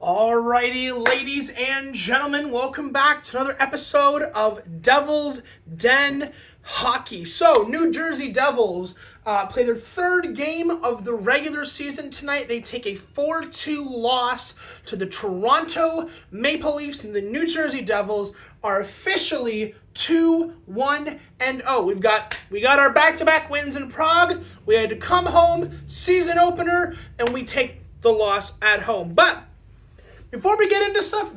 Alrighty, ladies and gentlemen, welcome back to another episode of Devil's Den Hockey. So, New Jersey Devils play their third game of the regular season tonight. They take a 4-2 loss to the Toronto Maple Leafs, and the New Jersey Devils are officially 2-1-0. We got our back-to-back wins in Prague. We had to come home, season opener, and we take the loss at home. But before we get into stuff,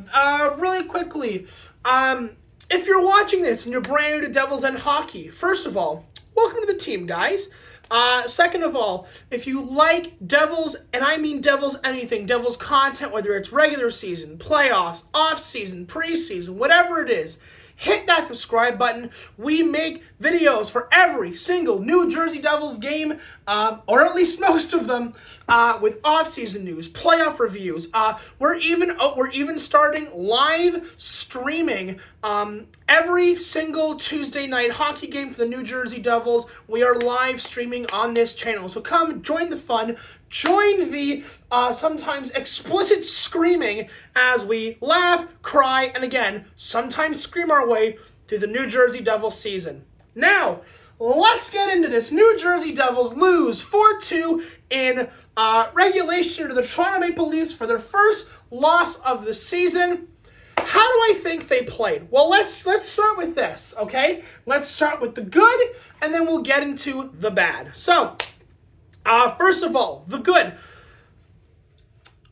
really quickly, if you're watching this and you're brand new to Devils Den Hockey, first of all, welcome to the team, guys. Second of all, if you like Devils, and I mean Devils anything, Devils content, whether it's regular season, playoffs, off-season, preseason, whatever it is, hit that subscribe button. We make videos for every single New Jersey Devils game, or at least most of them, with off-season news, playoff reviews. We're even starting live streaming every single Tuesday night hockey game for the New Jersey Devils. We are live streaming on this channel, so come join the fun. Join the sometimes explicit screaming as we laugh, cry, and again, sometimes scream our way through the New Jersey Devils season. Now, let's get into this. New Jersey Devils lose 4-2 in regulation to the Toronto Maple Leafs for their first loss of the season. How do I think they played? Well, let's start with this, okay? Let's start with the good, and then we'll get into the bad. So, first of all, the good.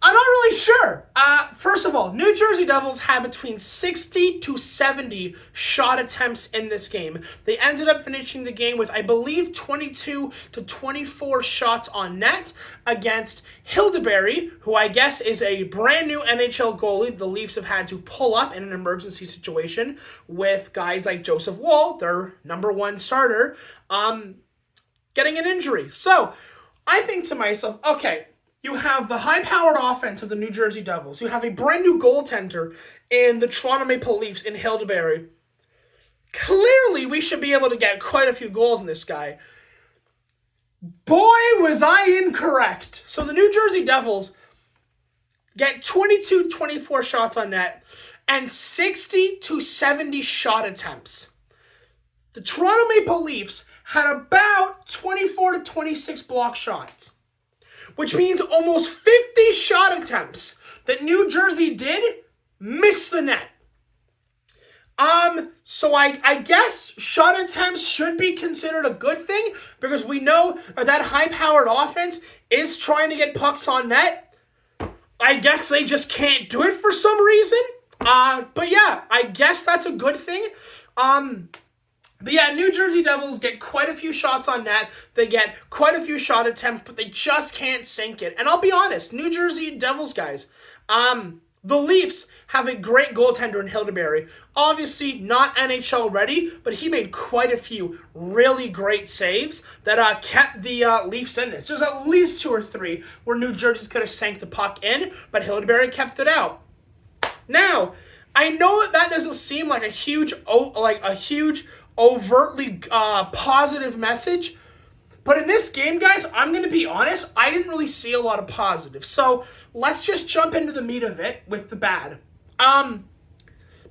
I'm not really sure. First of all, New Jersey Devils had between 60 to 70 shot attempts in this game. They ended up finishing the game with, I believe, 22 to 24 shots on net against Hildeberry, who I guess is a brand new NHL goalie the Leafs have had to pull up in an emergency situation with guys like Joseph Woll, their number one starter, getting an injury. So, I think to myself, okay, you have the high-powered offense of the New Jersey Devils. You have a brand new goaltender in the Toronto Maple Leafs in Hildeberry. Clearly, we should be able to get quite a few goals in this guy. Boy, was I incorrect. So the New Jersey Devils get 22-24 shots on net and 60 to 70 shot attempts. The Toronto Maple Leafs had about 24 to 26 block shots, which means almost 50 shot attempts that New Jersey did miss the net. So I guess shot attempts should be considered a good thing because we know that high-powered offense is trying to get pucks on net. I guess they just can't do it for some reason. But yeah, I guess that's a good thing. But yeah, New Jersey Devils get quite a few shots on net. They get quite a few shot attempts, but they just can't sink it. And I'll be honest, New Jersey Devils guys, the Leafs have a great goaltender in Hildeberry. Obviously not NHL ready, but he made quite a few really great saves that kept the Leafs in this. There's at least 2 or 3 where New Jersey could have sank the puck in, but Hildeberry kept it out. Now, I know that doesn't seem like a huge overtly positive message, but in this game, guys, I'm going to be honest, I didn't really see a lot of positives. So let's just jump into the meat of it with the bad.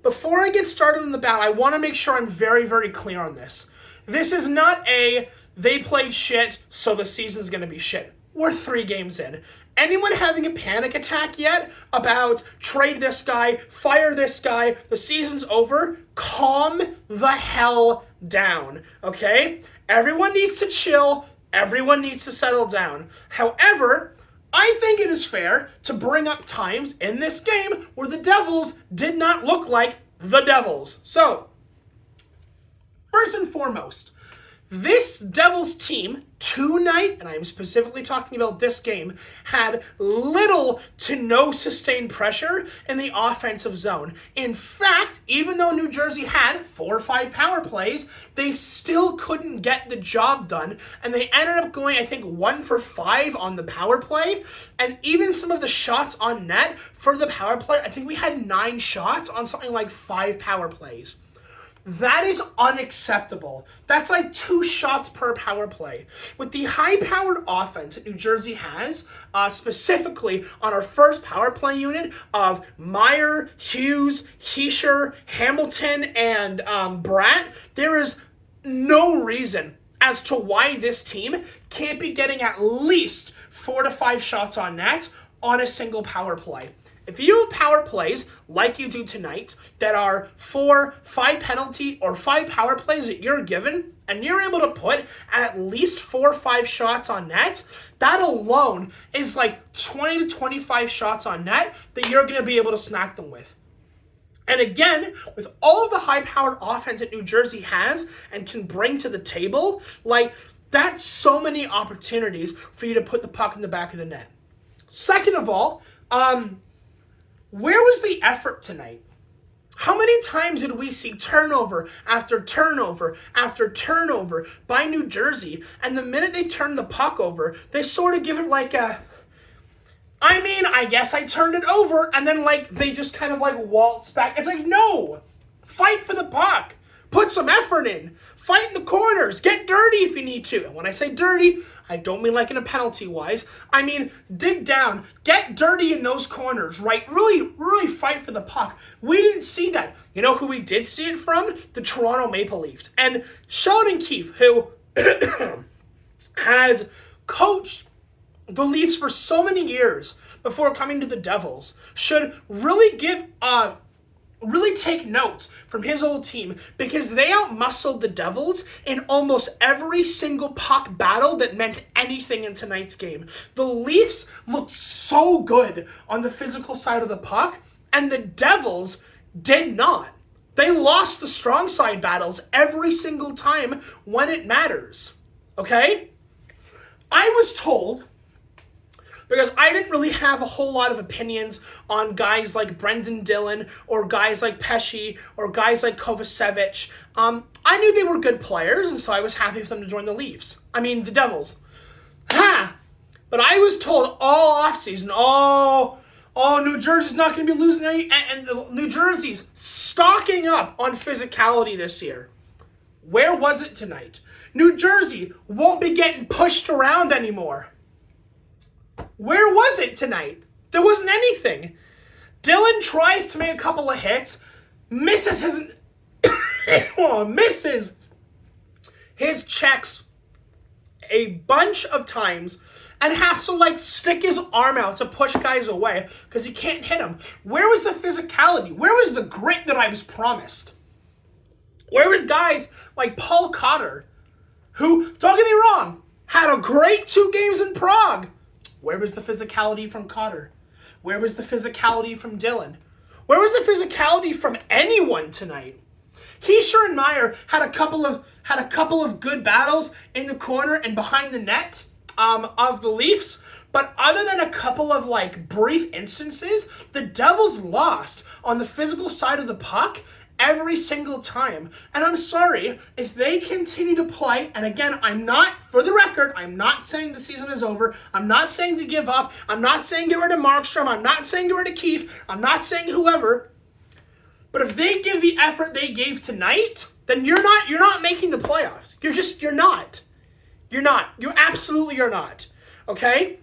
Before I get started on the bad, I want to make sure I'm very, very clear on this. This is not they played shit, so the season's going to be shit. We're 3 games in. Anyone having a panic attack yet about trade this guy, fire this guy, the season's over? Calm the hell down, okay? Everyone needs to chill. Everyone needs to settle down. However, I think it is fair to bring up times in this game where the Devils did not look like the Devils. So, first and foremost, this Devils team tonight, and I'm specifically talking about this game, had little to no sustained pressure in the offensive zone. In fact, even though New Jersey had 4 or 5 power plays, they still couldn't get the job done, and they ended up going, I think, 1 for 5 on the power play, and even some of the shots on net for the power play, I think we had 9 shots on something like 5 power plays. That is unacceptable. That's like 2 shots per power play. With the high-powered offense that New Jersey has, specifically on our first power play unit of Meyer, Hughes, Hischier, Hamilton, and Bratt, there is no reason as to why this team can't be getting at least 4 to 5 shots on net on a single power play. If you have power plays like you do tonight that are 4, 5 penalty or 5 power plays that you're given, and you're able to put at least 4 or 5 shots on net, that alone is like 20 to 25 shots on net that you're going to be able to smack them with. And again, with all of the high-powered offense that New Jersey has and can bring to the table, like, that's so many opportunities for you to put the puck in the back of the net. Second of all, where was the effort tonight? How many times did we see turnover after turnover after turnover by New Jersey, and the minute they turn the puck over, they sort of give it like a, I guess I turned it over, and then like they just kind of like waltz back. It's like, no, fight for the puck. Put some effort in. Fight in the corners. Get dirty if you need to. And when I say dirty, I don't mean like in a penalty-wise. I mean, dig down. Get dirty in those corners, right? Really, really fight for the puck. We didn't see that. You know who we did see it from? The Toronto Maple Leafs. And Sheldon Keefe, who has coached the Leafs for so many years before coming to the Devils, should really really take note from his old team, because they outmuscled the Devils in almost every single puck battle that meant anything in tonight's game. The Leafs looked so good on the physical side of the puck, and the Devils did not. They lost the strong side battles every single time when it matters. Okay? I was told, because I didn't really have a whole lot of opinions on guys like Brendan Dillon or guys like Pesce or guys like Kovacevic. I knew they were good players, and so I was happy for them to join the Leafs. The Devils. But I was told all offseason, New Jersey's not going to be losing any, and New Jersey's stocking up on physicality this year. Where was it tonight? New Jersey won't be getting pushed around anymore. Where was it tonight? There wasn't anything. Dillon tries to make a couple of hits, misses his checks a bunch of times, and has to stick his arm out to push guys away because he can't hit them. Where was the physicality? Where was the grit that I was promised? Where was guys like Paul Cotter, who, don't get me wrong, had a great 2 games in Prague? Where was the physicality from Cotter? Where was the physicality from Dillon? Where was the physicality from anyone tonight? Hischier and Meyer had a couple of good battles in the corner and behind the net of the Leafs, but other than a couple of brief instances, the Devils lost on the physical side of the puck every single time. And I'm sorry, if they continue to play, and again, for the record, I'm not saying the season is over. I'm not saying to give up. I'm not saying get rid of Markstrom. I'm not saying get rid of Keefe. I'm not saying whoever. But if they give the effort they gave tonight, then you're not making the playoffs. You're not. You're not. You absolutely are not. Okay?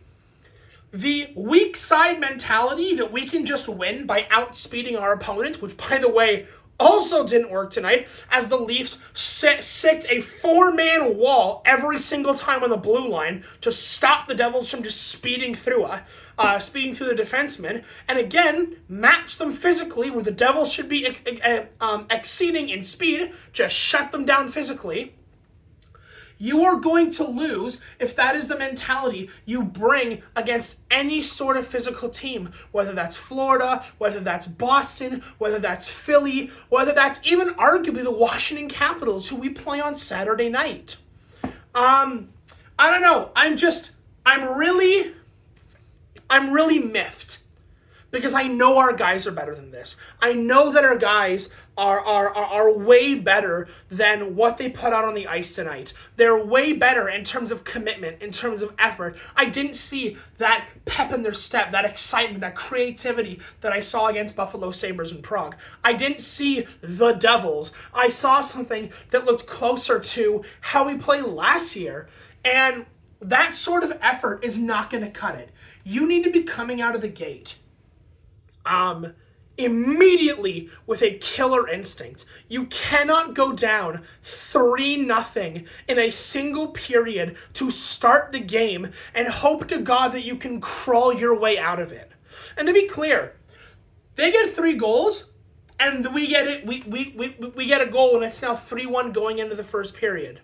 The weak side mentality that we can just win by outspeeding our opponent, which, by the way, also didn't work tonight, as the Leafs sicked a 4-man wall every single time on the blue line to stop the Devils from just speeding through the defensemen, and again, match them physically where the Devils should be exceeding in speed, just shut them down physically. You are going to lose if that is the mentality you bring against any sort of physical team, whether that's Florida, whether that's Boston, whether that's Philly, whether that's even arguably the Washington Capitals, who we play on Saturday night. I don't know. I'm really miffed because I know our guys are better than this. I know that our guys are way better than what they put out on the ice tonight. They're way better in terms of commitment, in terms of effort. I didn't see that pep in their step, that excitement, that creativity that I saw against Buffalo Sabres in Prague. I didn't see the Devils. I saw something that looked closer to how we played last year. And that sort of effort is not going to cut it. You need to be coming out of the gate immediately with a killer instinct. You cannot go down 3-0 in a single period to start the game and hope to God that you can crawl your way out of it. And to be clear, they get 3 goals, and we get it. We get a goal, and it's now 3-1 going into the first period.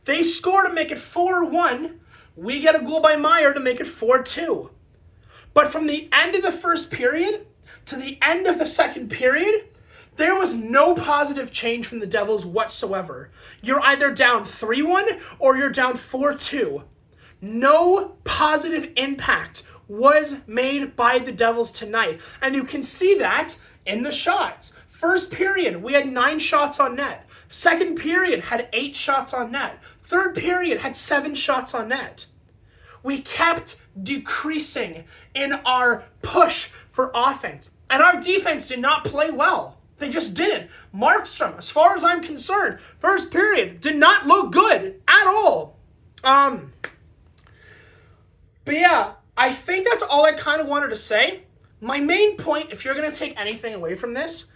They score to make it 4-1. We get a goal by Meyer to make it 4-2. But from the end of the first period to the end of the second period, there was no positive change from the Devils whatsoever. You're either down 3-1 or you're down 4-2. No positive impact was made by the Devils tonight. And you can see that in the shots. First period, we had 9 shots on net. Second period had 8 shots on net. Third period had 7 shots on net. We kept decreasing in our push for offense. And our defense did not play well. They just didn't. Markstrom, as far as I'm concerned, first period did not look good at all. But yeah, I think that's all I kind of wanted to say. My main point, if you're going to take anything away from this,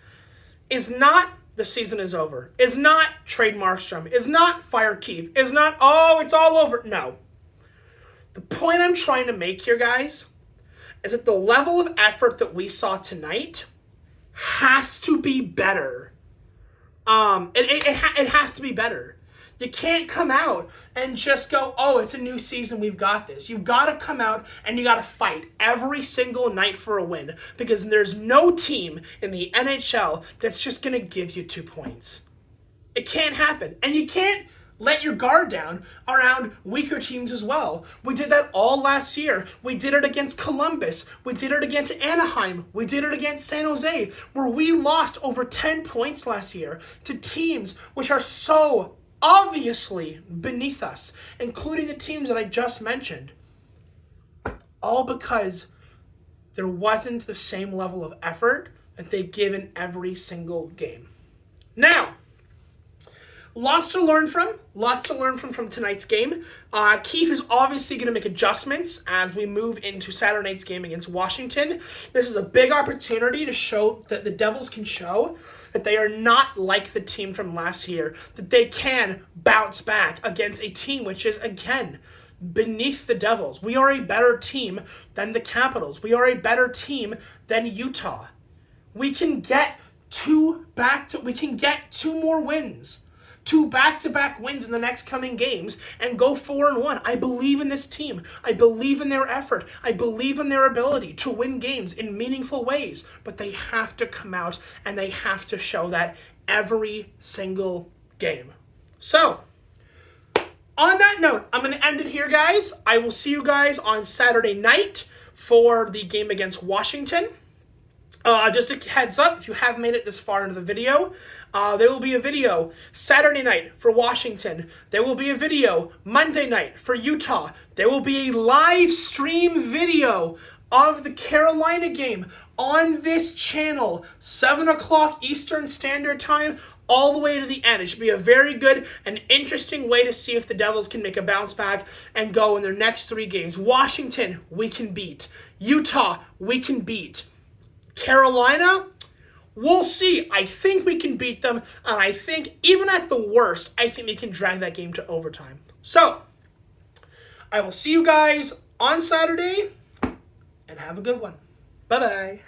is not the season is over. Is not trade Markstrom. Is not fire Keith. Is not, oh, it's all over. No. The point I'm trying to make here, guys, is that the level of effort that we saw tonight has to be better. It has to be better. You can't come out and just go, oh, it's a new season, we've got this. You've got to come out and you got to fight every single night for a win, because there's no team in the NHL that's just going to give you 2 points. It can't happen. And you can't let your guard down around weaker teams as well. We did that all last year. We did it against Columbus. We did it against Anaheim. We did it against San Jose, where we lost over 10 points last year to teams which are so obviously beneath us, including the teams that I just mentioned. All because there wasn't the same level of effort that they give in every single game. Now, lots to learn from tonight's game. Keefe is obviously going to make adjustments as we move into Saturday night's game against Washington. This is a big opportunity to show that the Devils can show that they are not like the team from last year, that they can bounce back against a team which is, again, beneath the Devils. We are a better team than the Capitals. We are a better team than Utah. We can get 2 more wins. 2 back-to-back wins in the next coming games and go 4-1. I believe in this team. I believe in their effort. I believe in their ability to win games in meaningful ways. But they have to come out and they have to show that every single game. So, on that note, I'm going to end it here, guys. I will see you guys on Saturday night for the game against Washington. Just a heads up, if you haven't made it this far into the video, there will be a video Saturday night for Washington. There will be a video Monday night for Utah. There will be a live stream video of the Carolina game on this channel, 7 o'clock Eastern Standard Time, all the way to the end. It should be a very good and interesting way to see if the Devils can make a bounce back and go in their next 3 games. Washington, we can beat. Utah, we can beat. Carolina, we'll see. I think we can beat them, and I think even at the worst, I think we can drag that game to overtime. So, I will see you guys on Saturday, and have a good one. Bye-bye.